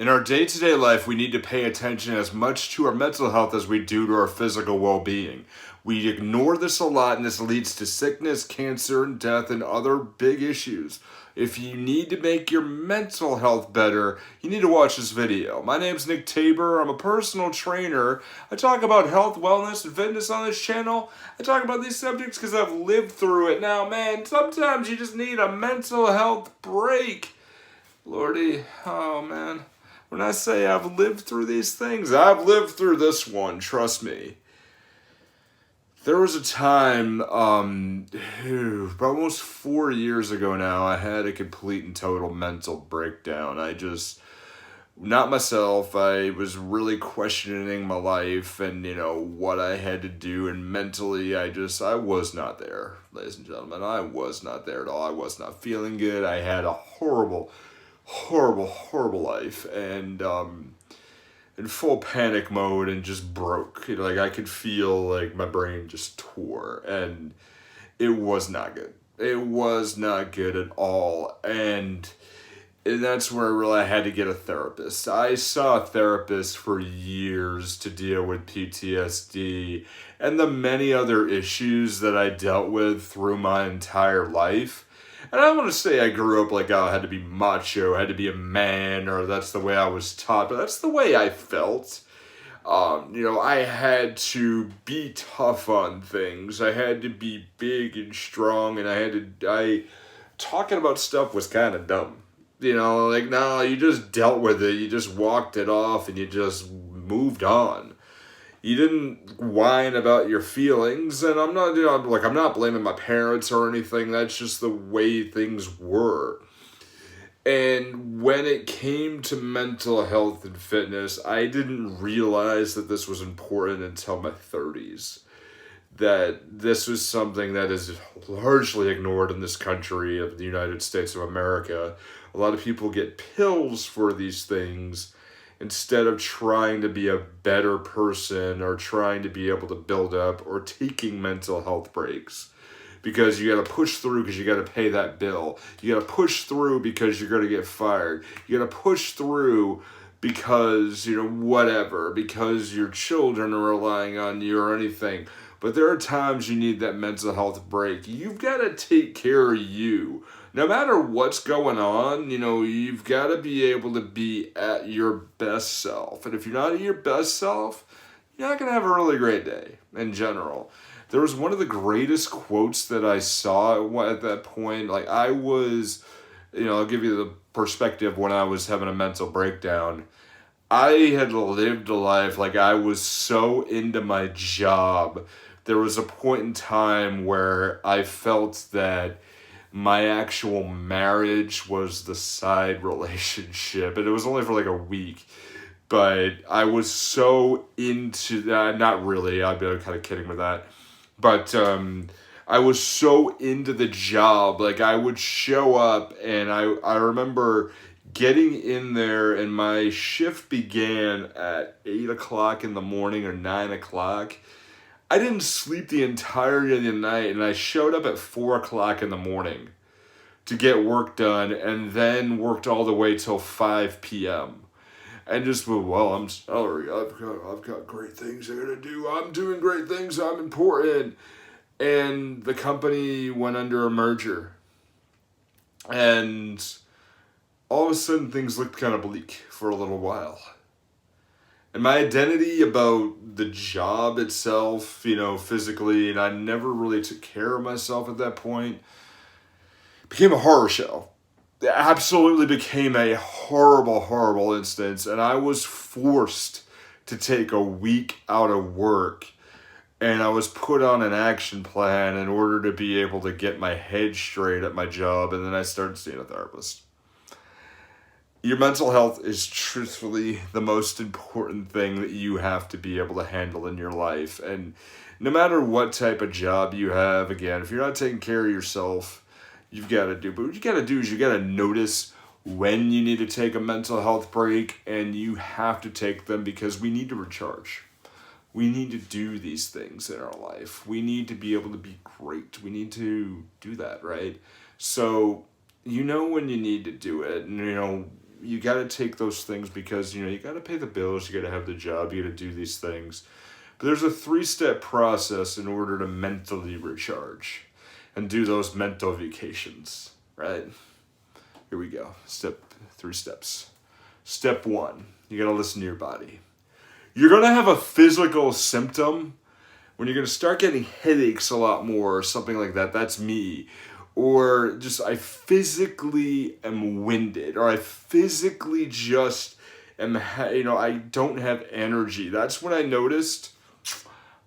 In our day-to-day life, we need to pay attention as much to our mental health as we do to our physical well-being. We ignore this a lot, and this leads to sickness, cancer, and death, and other big issues. If you need to make your mental health better, you need to watch this video. My name's Nick Tabor. I'm a personal trainer. I talk about health, wellness, and fitness on this channel. I talk about these subjects because I've lived through it. Now, man, sometimes you just need a mental health break. Lordy, oh man. When I say I've lived through these things, I've lived through this one, trust me. There was a time, almost 4 years ago now, I had a complete and total mental breakdown. Not myself, I was really questioning my life and, what I had to do, and mentally, I was not there, ladies and gentlemen. I was not there at all. I was not feeling good. I had a horrible life, and in full panic mode, and just broke. I could feel like my brain just tore, and it was not good. It was not good at all, and that's where I had to get a therapist. I saw a therapist for years to deal with PTSD and the many other issues that I dealt with through my entire life. And I don't want to say I grew up like, I had to be macho, I had to be a man, or that's the way I was taught, but that's the way I felt. I had to be tough on things. I had to be big and strong, and talking about stuff was kind of dumb. No, you just dealt with it, you just walked it off, and you just moved on. You didn't whine about your feelings, and I'm not blaming my parents or anything. That's just the way things were. And when it came to mental health and fitness, I didn't realize that this was important until my 30s. That this was something that is largely ignored in this country of the United States of America. A lot of people get pills for these things instead of trying to be a better person or trying to be able to build up or taking mental health breaks. Because you got to push through because you got to pay that bill. You got to push through because you're going to get fired. You got to push through because, whatever, because your children are relying on you or anything. But there are times you need that mental health break. You've got to take care of you. No matter what's going on, you've got to be able to be at your best self. And if you're not at your best self, you're not going to have a really great day in general. There was one of the greatest quotes that I saw at that point. I'll give you the perspective when I was having a mental breakdown. I had lived a life I was so into my job. There was a point in time where I felt that my actual marriage was the side relationship, and it was only for a week, but I was so into that. Not really, I'd be kind of kidding with that, but I was so into the job. I would show up, and I remember getting in there, and my shift began at 8 o'clock in the morning or 9 o'clock. I didn't sleep the entirety of the night, and I showed up at 4 o'clock in the morning to get work done, and then worked all the way till 5 p.m. And just, I'm sorry, I've got great things I gotta do. I'm doing great things, I'm important. And the company went under a merger. And all of a sudden, things looked kind of bleak for a little while. And my identity about the job itself, physically, and I never really took care of myself at that point, became a horror show. It absolutely became a horrible instance, and I was forced to take a week out of work, and I was put on an action plan in order to be able to get my head straight at my job, and then I started seeing a therapist. Your mental health is truthfully the most important thing that you have to be able to handle in your life. And no matter what type of job you have, again, if you're not taking care of yourself, you've got to do. But what you got to do is you got to notice when you need to take a mental health break, and you have to take them because we need to recharge. We need to do these things in our life. We need to be able to be great. We need to do that, right? So when you need to do it, and you got to take those things because, you got to pay the bills, you got to have the job, you got to do these things. But there's a 3-step process in order to mentally recharge and do those mental vacations, right? Here we go. 3 steps. Step 1, you got to listen to your body. You're going to have a physical symptom when you're going to start getting headaches a lot more or something like that. That's me. Or just I physically am winded, or I physically just am, I don't have energy. That's when I noticed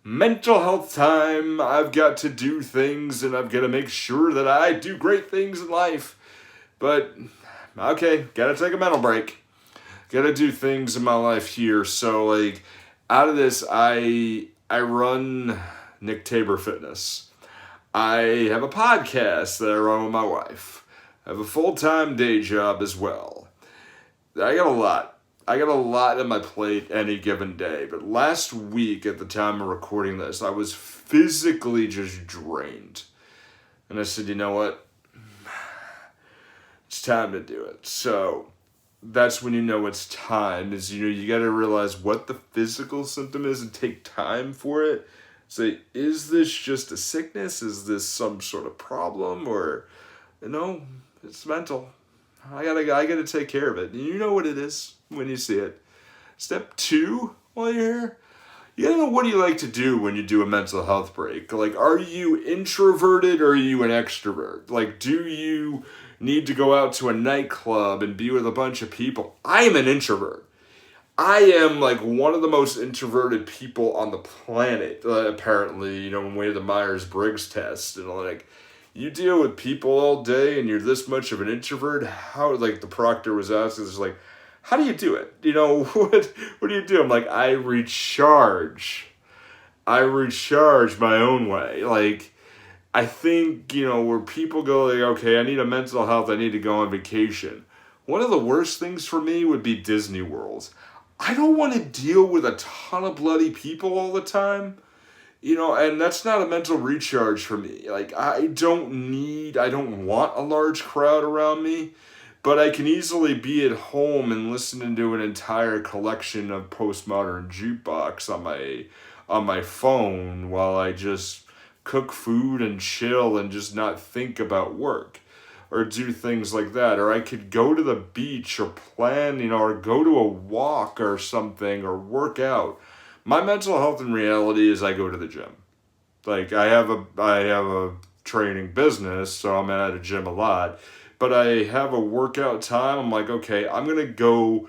mental health time. I've got to do things and I've got to make sure that I do great things in life. But, okay, got to take a mental break. Got to do things in my life here. So, like, out of this, I run Nicktaberfitness. I have a podcast that I run with my wife. I have a full-time day job as well. I got a lot. On my plate any given day. But last week, at the time of recording this, I was physically just drained. And I said, you know what? It's time to do it. So that's when you know it's time, is, you got to realize what the physical symptom is and take time for it. Say, is this just a sickness? Is this some sort of problem? Or, it's mental. I gotta take care of it. And you know what it is when you see it. Step 2, while you're here, you gotta know, what do you like to do when you do a mental health break? Like, are you introverted or are you an extrovert? Like, do you need to go out to a nightclub and be with a bunch of people? I am an introvert. I am like one of the most introverted people on the planet, apparently, when we had the Myers-Briggs test. And like, you deal with people all day and you're this much of an introvert? How, like, the proctor was asking, it's like, how do you do it? What do you do? I'm like, I recharge my own way. Like, I think, where people go, like, okay, I need a mental health, I need to go on vacation. One of the worst things for me would be Disney World. I don't want to deal with a ton of bloody people all the time, and that's not a mental recharge for me. Like, I don't want a large crowd around me, but I can easily be at home and listen to an entire collection of postmodern jukebox on my phone while I just cook food and chill and just not think about work or do things like that. Or I could go to the beach or plan, or go to a walk or something or work out. My mental health in reality is I go to the gym. Like, I have a training business, so I'm at a gym a lot, but I have a workout time. I'm like, okay, I'm going to go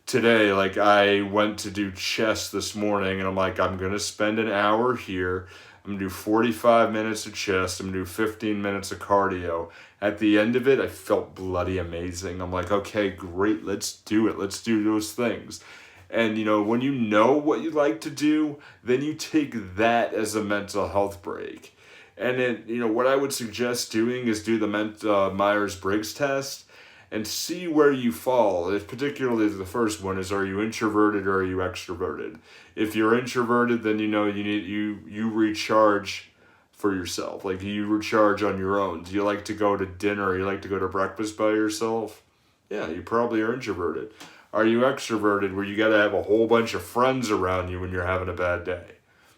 today. Like, I went to do chest this morning and I'm like, I'm going to spend an hour here. I'm going to do 45 minutes of chest. I'm going to do 15 minutes of cardio. At the end of it, I felt bloody amazing. I'm like, okay, great. Let's do it. Let's do those things. And, when you know what you like to do, then you take that as a mental health break. And then, what I would suggest doing is do the Myers-Briggs test and see where you fall. If particularly the first one is, are you introverted or are you extroverted? If you're introverted, then you recharge for yourself. Like, you recharge on your own. Do you like to go to dinner or you like to go to breakfast by yourself? Yeah, you probably are introverted. Are you extroverted where you got to have a whole bunch of friends around you when you're having a bad day?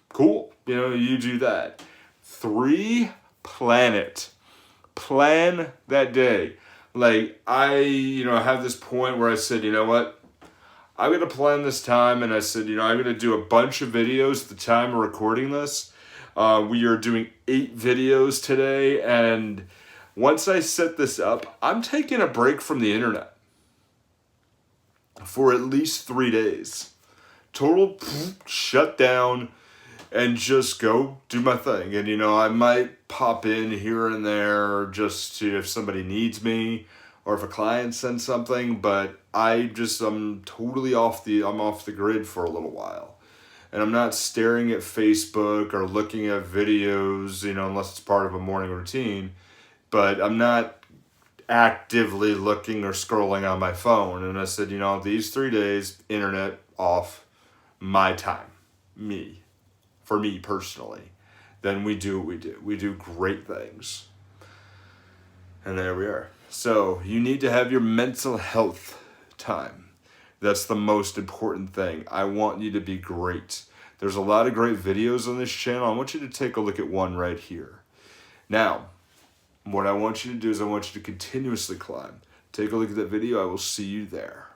Cool. You do that. 3, plan it. Plan that day. Like, I, have this point where I said, you know what? I'm going to plan this time. And I said, I'm going to do a bunch of videos at the time of recording this. We are doing 8 videos today. And once I set this up, I'm taking a break from the internet for at least 3 days. Total shut down and just go do my thing. And, I might pop in here and there just to, if somebody needs me or if a client sends something, but I'm totally off the grid for a little while. And I'm not staring at Facebook or looking at videos, unless it's part of a morning routine, but I'm not actively looking or scrolling on my phone. And I said, these 3 days, internet off, my time, for me personally. Then we do what we do. We do great things. And there we are. So you need to have your mental health time. That's the most important thing. I want you to be great. There's a lot of great videos on this channel. I want you to take a look at one right here. Now, what I want you to do is I want you to continuously climb. Take a look at that video. I will see you there.